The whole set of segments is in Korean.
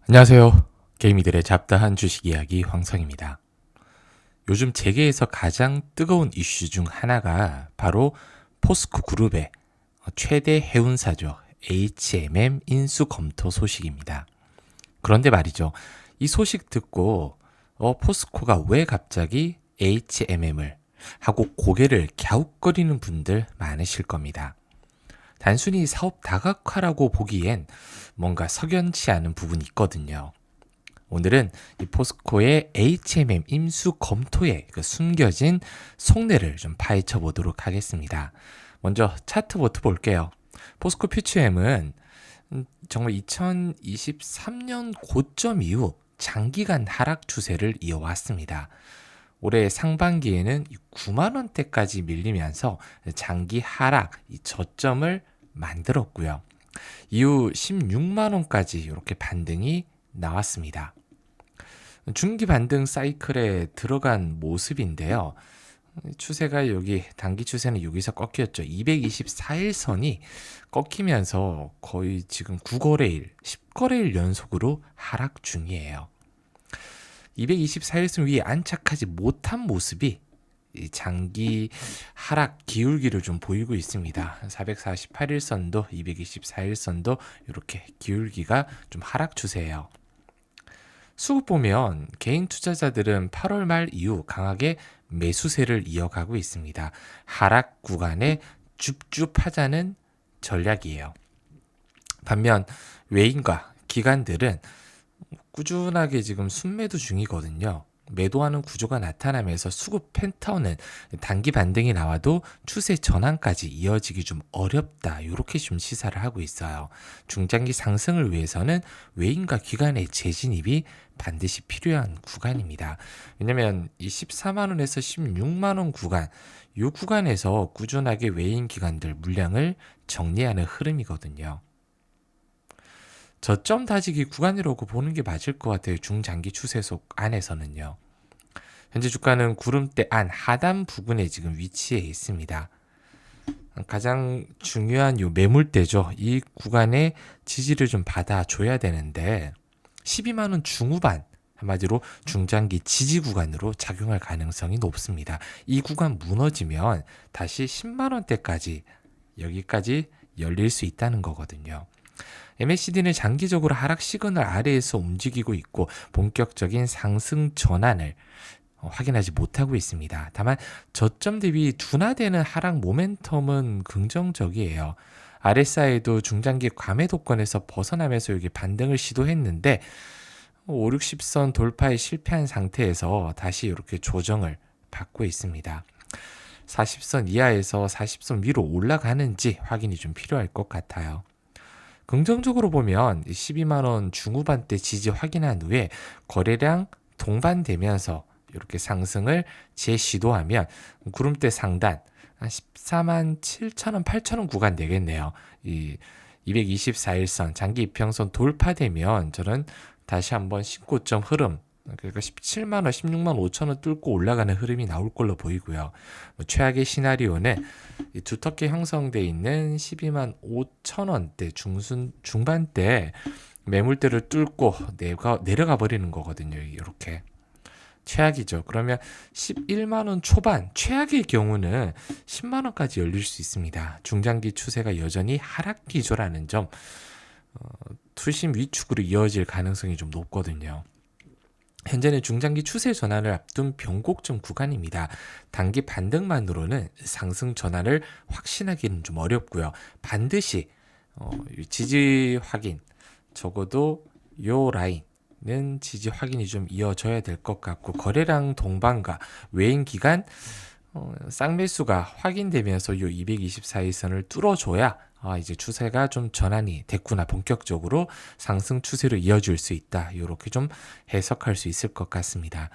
안녕하세요. 게이미들의 잡다한 주식 이야기 황성입니다. 요즘 재계에서 가장 뜨거운 이슈 중 하나가 바로 포스코 그룹의 최대 해운사죠. HMM 인수 검토 소식입니다. 그런데 말이죠. 이 소식 듣고 포스코가 왜 갑자기 HMM을 하고 고개를 갸웃거리는 분들 많으실 겁니다. 단순히 사업 다각화라고 보기엔 뭔가 석연치 않은 부분이 있거든요. 오늘은 이 포스코의 HMM 임수 검토에 숨겨진 속내를 좀 파헤쳐 보도록 하겠습니다. 먼저 차트부터 볼게요. 포스코 퓨처엠은 정말 2023년 고점 이후 장기간 하락 추세를 이어왔습니다. 올해 상반기에는 9만 원대까지 밀리면서 장기 하락 이 저점을 만들었고요. 이후 16만 원까지 이렇게 반등이 나왔습니다. 중기 반등 사이클에 들어간 모습인데요. 추세가 여기 단기 추세는 여기서 꺾였죠. 224일선이 꺾이면서 거의 지금 9거래일, 10거래일 연속으로 하락 중이에요. 224일선 위에 안착하지 못한 모습이 장기 하락 기울기를 좀 보이고 있습니다. 448일선도 224일선도 이렇게 기울기가 좀 하락 추세예요. 수급 보면 개인 투자자들은 8월 말 이후 강하게 매수세를 이어가고 있습니다. 하락 구간에 줍줍하자는 전략이에요. 반면 외인과 기관들은 꾸준하게 지금 순매도 중이거든요. 매도하는 구조가 나타나면서 수급 펜타운은 단기 반등이 나와도 추세 전환까지 이어지기 좀 어렵다. 이렇게 좀 시사를 하고 있어요. 중장기 상승을 위해서는 외인과 기관의 재진입이 반드시 필요한 구간입니다. 왜냐하면 이 14만 원에서 16만 원 구간, 이 구간에서 꾸준하게 외인 기관들 물량을 정리하는 흐름이거든요. 저점 다지기 구간이라고 보는 게 맞을 것 같아요. 중장기 추세속 안에서는요. 현재 주가는 구름대 안 하단 부근에 지금 위치해 있습니다. 가장 중요한 요 매물대죠. 이 구간에 지지를 좀 받아줘야 되는데 12만 원 중후반 한마디로 중장기 지지 구간으로 작용할 가능성이 높습니다. 이 구간 무너지면 다시 10만 원대까지 여기까지 열릴 수 있다는 거거든요. MACD는 장기적으로 하락 시그널 아래에서 움직이고 있고 본격적인 상승 전환을 확인하지 못하고 있습니다. 다만 저점 대비 둔화되는 하락 모멘텀은 긍정적이에요. RSI도 중장기 과매도권에서 벗어나면서 여기 반등을 시도했는데 5, 60선 돌파에 실패한 상태에서 다시 이렇게 조정을 받고 있습니다. 40선 이하에서 40선 위로 올라가는지 확인이 좀 필요할 것 같아요. 긍정적으로 보면 12만 원 중후반대 지지 확인한 후에 거래량 동반되면서 이렇게 상승을 재시도하면 구름대 상단 한 14만 7천 원, 8천 원 구간 되겠네요. 이 224일선 장기 이평선 돌파되면 저는 다시 한번 신고점 흐름 그러니까 17만 원, 16만 5천 원 뚫고 올라가는 흐름이 나올 걸로 보이고요. 최악의 시나리오는 이 두텁게 형성돼 있는 12만 5천 원대 중반대 매물대를 뚫고 내려가 버리는 거거든요. 이렇게 최악이죠. 그러면 11만 원 초반 최악의 경우는 10만 원까지 열릴 수 있습니다. 중장기 추세가 여전히 하락 기조라는 점 투심 위축으로 이어질 가능성이 좀 높거든요. 현재는 중장기 추세 전환을 앞둔 변곡점 구간입니다. 단기 반등만으로는 상승 전환을 확신하기는 좀 어렵고요. 반드시 지지 확인, 적어도 요 라인은 지지 확인이 좀 이어져야 될 것 같고 거래량 동반과 외인 기간 쌍매수가 확인되면서 요 224일선을 뚫어줘야 이제 추세가 좀 전환이 됐구나. 본격적으로 상승 추세로 이어질 수 있다. 이렇게 좀 해석할 수 있을 것 같습니다.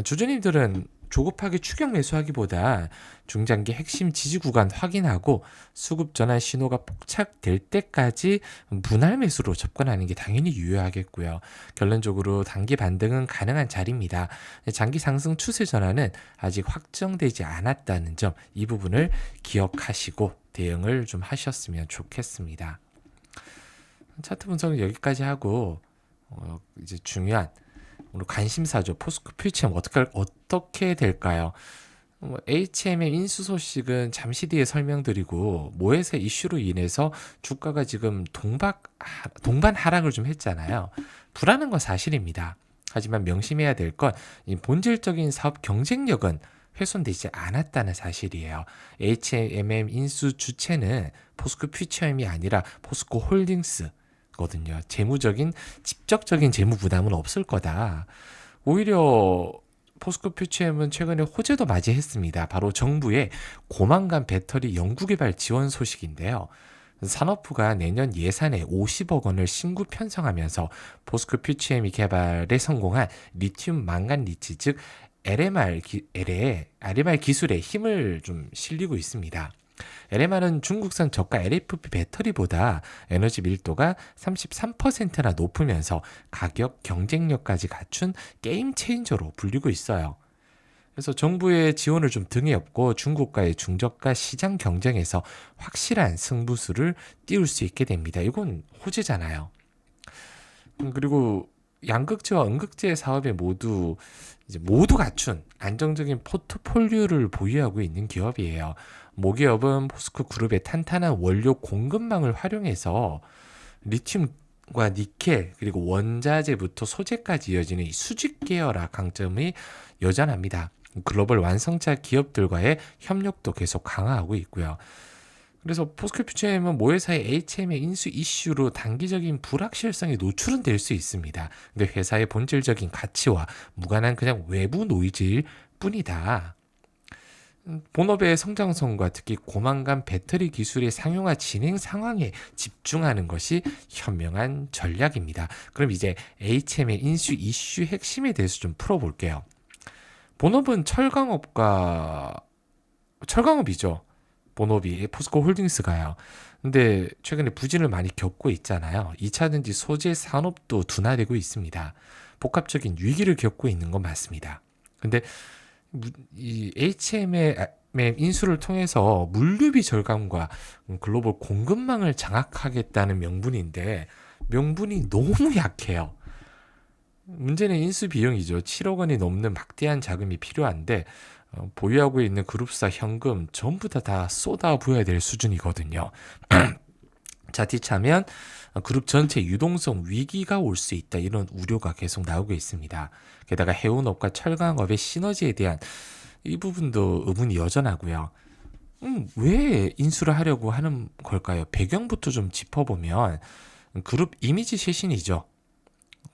주주님들은 조급하게 추격 매수하기보다 중장기 핵심 지지 구간 확인하고 수급 전환 신호가 포착될 때까지 분할 매수로 접근하는 게 당연히 유효하겠고요. 결론적으로 단기 반등은 가능한 자리입니다. 장기 상승 추세 전환은 아직 확정되지 않았다는 점, 이 부분을 기억하시고 대응을 좀 하셨으면 좋겠습니다. 차트 분석은 여기까지 하고 이제 중요한 오늘 관심사죠. 포스코 퓨처엠 어떻게 될까요? HMM 인수 소식은 잠시 뒤에 설명드리고 모회사 이슈로 인해서 주가가 지금 동반 하락을 좀 했잖아요. 불안한 건 사실입니다. 하지만 명심해야 될 건 이 본질적인 사업 경쟁력은 훼손되지 않았다는 사실이에요. HMM 인수 주체는 포스코 퓨처엠이 아니라 포스코 홀딩스거든요. 직접적인 재무 부담은 없을 거다. 오히려 포스코 퓨처엠은 최근에 호재도 맞이했습니다. 바로 정부의 고만간 배터리 연구개발 지원 소식인데요. 산업부가 내년 예산에 50억 원을 신구 편성하면서 포스코 퓨처엠이 개발에 성공한 리튬 망간 리치 즉 LMR 기술에 힘을 좀 실리고 있습니다. LMR은 중국산 저가 LFP 배터리보다 에너지 밀도가 33%나 높으면서 가격 경쟁력까지 갖춘 게임 체인저로 불리고 있어요. 그래서 정부의 지원을 좀 등에 업고 중국과의 중저가 시장 경쟁에서 확실한 승부수를 띄울 수 있게 됩니다. 이건 호재잖아요. 그리고 양극재와 음극재 사업에 모두 갖춘 안정적인 포트폴리오를 보유하고 있는 기업이에요. 모기업은 포스코 그룹의 탄탄한 원료 공급망을 활용해서 리튬과 니켈 그리고 원자재부터 소재까지 이어지는 이 수직 계열화 강점이 여전합니다. 글로벌 완성차 기업들과의 협력도 계속 강화하고 있고요. 그래서 포스코 퓨처엠은 모회사의 HM의 인수 이슈로 단기적인 불확실성에 노출은 될 수 있습니다. 근데 회사의 본질적인 가치와 무관한 그냥 외부 노이즈일 뿐이다. 본업의 성장성과 특히 고만간 배터리 기술의 상용화 진행 상황에 집중하는 것이 현명한 전략입니다. 그럼 이제 HM의 인수 이슈 핵심에 대해서 좀 풀어볼게요. 본업은 철강업이죠. 본업이 포스코 홀딩스가요. 근데 최근에 부진을 많이 겪고 있잖아요. 2차전지 소재 산업도 둔화되고 있습니다. 복합적인 위기를 겪고 있는 건 맞습니다. 근데 이 HM의 인수를 통해서 물류비 절감과 글로벌 공급망을 장악하겠다는 명분인데 명분이 너무 약해요. 문제는 인수 비용이죠. 7억 원이 넘는 막대한 자금이 필요한데 보유하고 있는 그룹사 현금 전부 다 쏟아부어야 될 수준이거든요. 자칫하면 그룹 전체 유동성 위기가 올 수 있다 이런 우려가 계속 나오고 있습니다. 게다가 해운업과 철강업의 시너지에 대한 이 부분도 의문이 여전하고요. 왜 인수를 하려고 하는 걸까요? 배경부터 좀 짚어보면 그룹 이미지 쇄신이죠.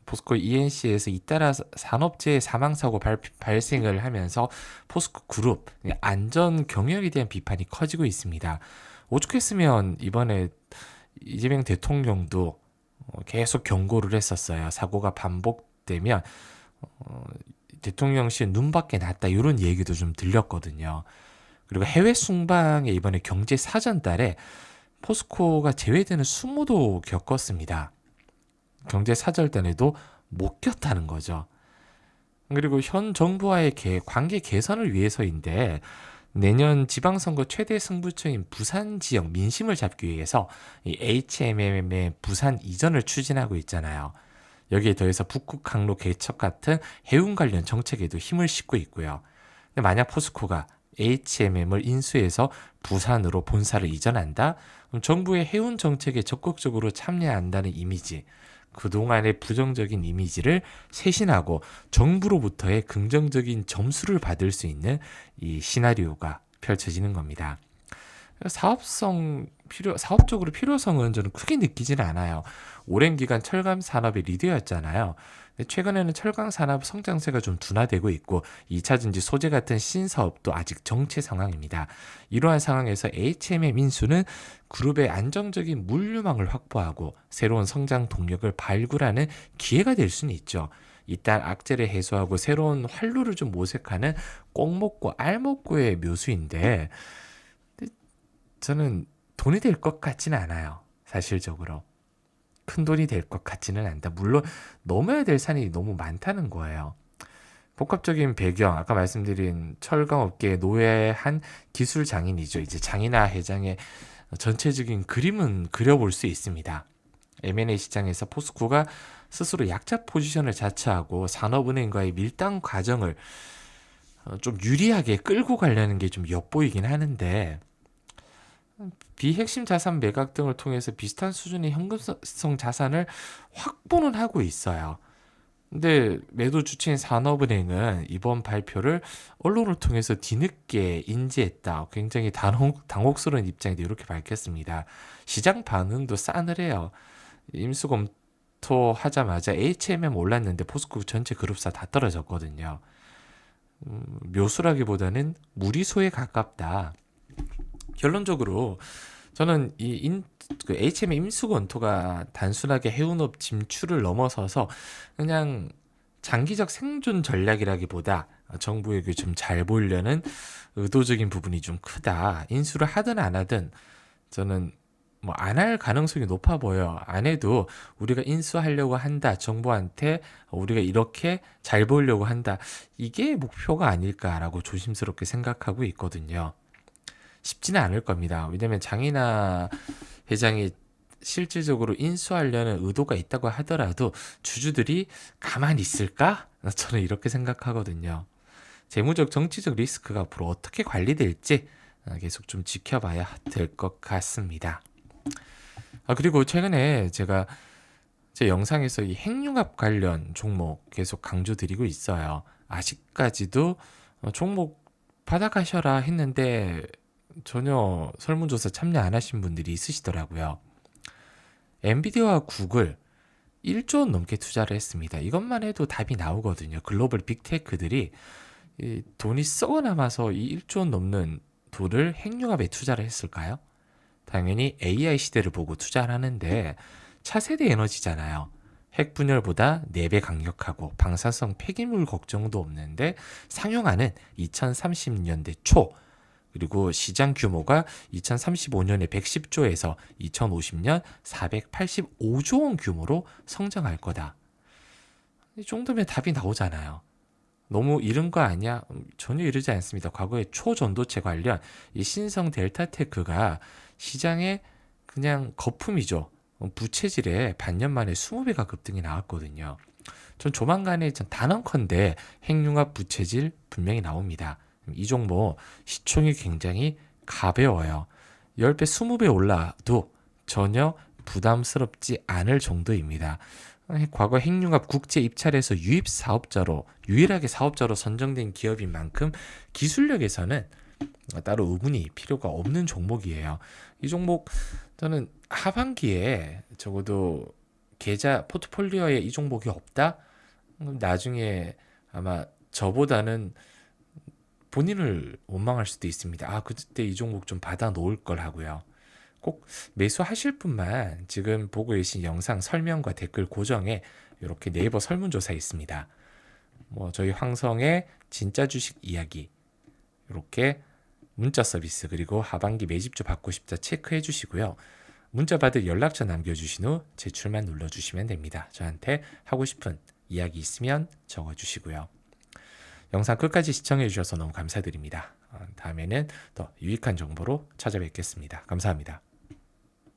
포스코 ENC에서 잇따라 산업재해 사망사고 발생을 하면서 포스코 그룹 안전 경영에 대한 비판이 커지고 있습니다. 오죽했으면 이번에 이재명 대통령도 계속 경고를 했었어요. 사고가 반복되면 대통령실 눈밖에 났다 이런 얘기도 좀 들렸거든요. 그리고 해외 순방에 이번에 경제 사전달에 포스코가 제외되는 수모도 겪었습니다. 경제 사절단에도 못 꼈다는 거죠. 그리고 현 정부와의 관계 개선을 위해서인데 내년 지방선거 최대 승부처인 부산 지역 민심을 잡기 위해서 이 HMM의 부산 이전을 추진하고 있잖아요. 여기에 더해서 북극 항로 개척 같은 해운 관련 정책에도 힘을 싣고 있고요. 근데 만약 포스코가 HMM을 인수해서 부산으로 본사를 이전한다? 그럼 정부의 해운 정책에 적극적으로 참여한다는 이미지, 그동안의 부정적인 이미지를 쇄신하고 정부로부터의 긍정적인 점수를 받을 수 있는 이 시나리오가 펼쳐지는 겁니다. 사업적으로 필요성은 저는 크게 느끼지는 않아요. 오랜 기간 철강 산업의 리더였잖아요. 근데 최근에는 철강 산업 성장세가 좀 둔화되고 있고 2차전지 소재 같은 신사업도 아직 정체 상황입니다. 이러한 상황에서 HM의 인수는 그룹의 안정적인 물류망을 확보하고 새로운 성장 동력을 발굴하는 기회가 될 수는 있죠. 이딴 악재를 해소하고 새로운 활로를 좀 모색하는 꼭 먹고 알 먹고의 묘수인데 저는 돈이 될 것 같지는 않아요. 사실적으로. 큰 돈이 될 것 같지는 않다. 물론 넘어야 될 산이 너무 많다는 거예요. 복합적인 배경, 아까 말씀드린 철강업계의 노예한 기술 장인이죠. 이제 장인아 회장의 전체적인 그림은 그려볼 수 있습니다. M&A 시장에서 포스코가 스스로 약자 포지션을 자처하고 산업은행과의 밀당 과정을 좀 유리하게 끌고 가려는 게 좀 엿보이긴 하는데 비핵심 자산 매각 등을 통해서 비슷한 수준의 현금성 자산을 확보는 하고 있어요. 근데 매도 주체인 산업은행은 이번 발표를 언론을 통해서 뒤늦게 인지했다. 굉장히 당혹스러운 입장인데 이렇게 밝혔습니다. 시장 반응도 싸늘해요. 임수 검토하자마자 HMM 올랐는데 포스코 전체 그룹사 다 떨어졌거든요. 묘수라기보다는 무리수에 가깝다. 결론적으로 저는 그 HM의 임수 검토가 단순하게 해운업 진출을 넘어서서 그냥 장기적 생존 전략이라기보다 정부에게 좀 잘 보이려는 의도적인 부분이 좀 크다. 인수를 하든 안 하든 저는 뭐 안 할 가능성이 높아 보여. 안 해도 우리가 인수하려고 한다. 정부한테 우리가 이렇게 잘 보이려고 한다. 이게 목표가 아닐까라고 조심스럽게 생각하고 있거든요. 쉽지는 않을 겁니다. 왜냐하면 장이나 회장이 실질적으로 인수하려는 의도가 있다고 하더라도 주주들이 가만히 있을까? 저는 이렇게 생각하거든요. 재무적 정치적 리스크가 앞으로 어떻게 관리될지 계속 좀 지켜봐야 될 것 같습니다. 그리고 최근에 제가 제 영상에서 이 핵융합 관련 종목 계속 강조드리고 있어요. 아직까지도 종목 받아가셔라 했는데 전혀 설문조사 참여 안 하신 분들이 있으시더라고요. 엔비디아와 구글 1조 원 넘게 투자를 했습니다. 이것만 해도 답이 나오거든요. 글로벌 빅테크들이 돈이 썩어 남아서 이 1조 원 넘는 돈을 핵융합에 투자를 했을까요? 당연히 AI 시대를 보고 투자를 하는데 차세대 에너지잖아요. 핵 분열보다 4배 강력하고 방사성 폐기물 걱정도 없는데 상용화는 2030년대 초 그리고 시장 규모가 2035년에 110조에서 2050년 485조 원 규모로 성장할 거다. 이 정도면 답이 나오잖아요. 너무 이른 거 아니야? 전혀 이르지 않습니다. 과거에 초전도체 관련 이 신성 델타테크가 시장에 그냥 거품이죠. 부채질에 반년 만에 20배가 급등이 나왔거든요. 전 조만간에 단언컨대 핵융합 부채질 분명히 나옵니다. 이 종목 시총이 굉장히 가벼워요. 10배, 20배 올라도 전혀 부담스럽지 않을 정도입니다. 과거 핵융합 국제 입찰에서 유일하게 사업자로 선정된 기업인 만큼 기술력에서는 따로 의문이 필요가 없는 종목이에요. 이 종목 저는 하반기에 적어도 계좌 포트폴리오에 이 종목이 없다? 나중에 아마 저보다는 본인을 원망할 수도 있습니다. 그때 이 종목 좀 받아 놓을 걸 하고요. 꼭 매수하실 분만 지금 보고 계신 영상 설명과 댓글 고정에 이렇게 네이버 설문조사 있습니다. 저희 황성의 진짜 주식 이야기 이렇게 문자 서비스 그리고 하반기 매집주 받고 싶다 체크해 주시고요. 문자 받을 연락처 남겨주신 후 제출만 눌러주시면 됩니다. 저한테 하고 싶은 이야기 있으면 적어주시고요. 영상 끝까지 시청해 주셔서 너무 감사드립니다. 다음에는 더 유익한 정보로 찾아뵙겠습니다. 감사합니다.